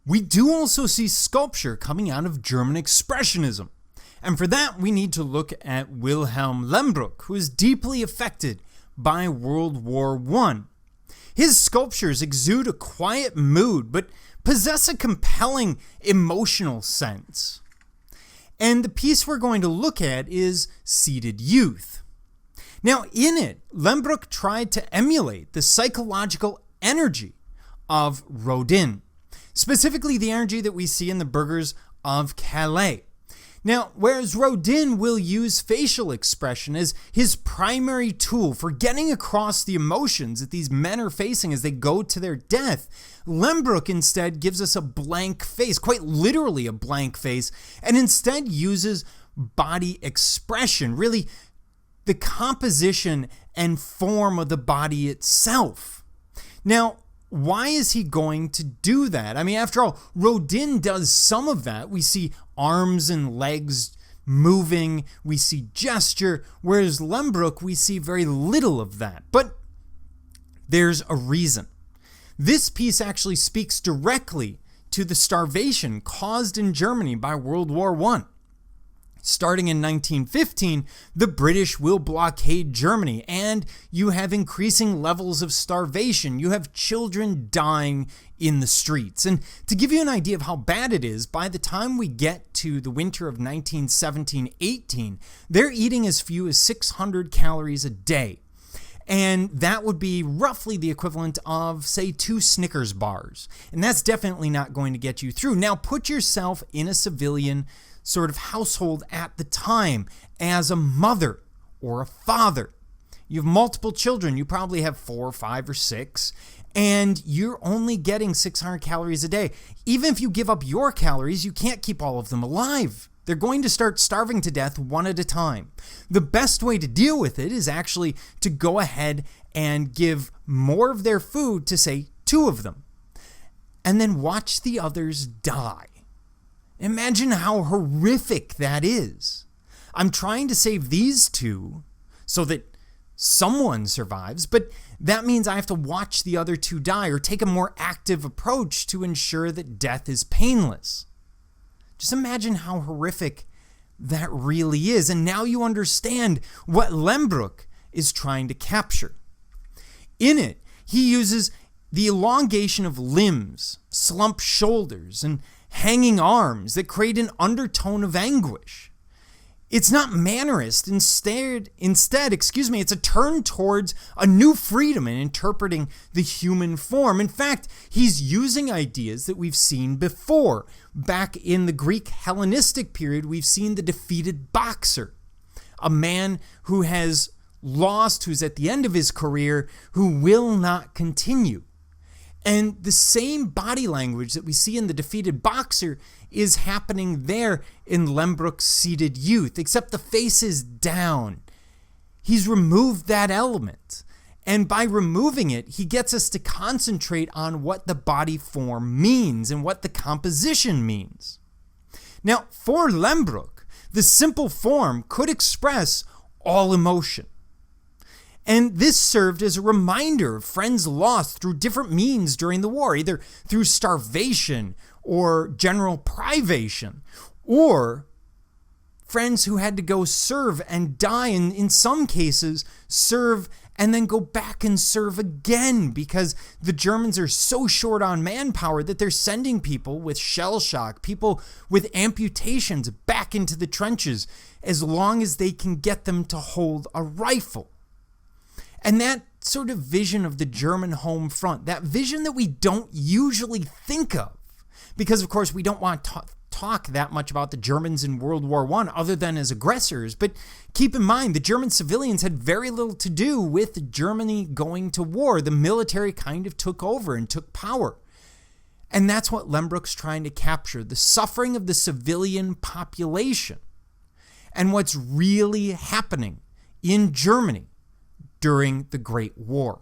We do also see sculpture coming out of German Expressionism. And for that, we need to look at Wilhelm Lehmbruck, who is deeply affected by World War I. His sculptures exude a quiet mood, but possess a compelling emotional sense. And the piece we're going to look at is Seated Youth. Now, in it, Lehmbruck tried to emulate the psychological energy of Rodin, specifically the energy that we see in the burghers of Calais. Now, whereas Rodin will use facial expression as his primary tool for getting across the emotions that these men are facing as they go to their death, Lehmbruck instead gives us a blank face, quite literally a blank face, and instead uses body expression, really the composition and form of the body itself. Now, why is he going to do that? I mean, after all, Rodin does some of that. We see arms and legs moving, we see gesture, whereas Lehmbruck, we see very little of that. But there's a reason. This piece actually speaks directly to the starvation caused in Germany by World War I. Starting in 1915, the British will blockade Germany, and you have increasing levels of starvation. You have children dying in the streets. And to give you an idea of how bad it is, by the time we get to the winter of 1917-18, they're eating as few as 600 calories a day. And that would be roughly the equivalent of, say, 2 Snickers bars. And that's definitely not going to get you through. Now, put yourself in a civilian sort of household at the time as a mother or a father. You have multiple children. You probably have 4 or 5 or 6, and you're only getting 600 calories a day. Even if you give up your calories, you can't keep all of them alive. They're going to start starving to death one at a time. The best way to deal with it is actually to go ahead and give more of their food to, say, 2 of them, and then watch the others die. Imagine how horrific that is. I'm trying to save these 2 so that someone survives, but that means I have to watch the other 2 die or take a more active approach to ensure that death is painless. Just imagine how horrific that really is. And now you understand what Lehmbruck is trying to capture. In it, he uses the elongation of limbs, slumped shoulders, and hanging arms that create an undertone of anguish. It's not mannerist. Instead, it's a turn towards a new freedom in interpreting the human form. In fact, he's using ideas that we've seen before. Back in the Greek Hellenistic period, we've seen the defeated boxer, a man who has lost, who's at the end of his career, who will not continue. And the same body language that we see in the defeated boxer is happening there in Lehmbruck's Seated Youth, except the face is down. He's removed that element. And by removing it, he gets us to concentrate on what the body form means and what the composition means. Now, for Lehmbruck, the simple form could express all emotion. And this served as a reminder of friends lost through different means during the war, either through starvation or general privation, or friends who had to go serve and die, and in some cases serve and then go back and serve again because the Germans are so short on manpower that they're sending people with shell shock, people with amputations back into the trenches as long as they can get them to hold a rifle. And that sort of vision of the German home front, that vision that we don't usually think of, because of course we don't want to talk that much about the Germans in World War I other than as aggressors, but keep in mind the German civilians had very little to do with Germany going to war. The military kind of took over and took power. And that's what Lehmbruck's trying to capture, the suffering of the civilian population and what's really happening in Germany during the Great War.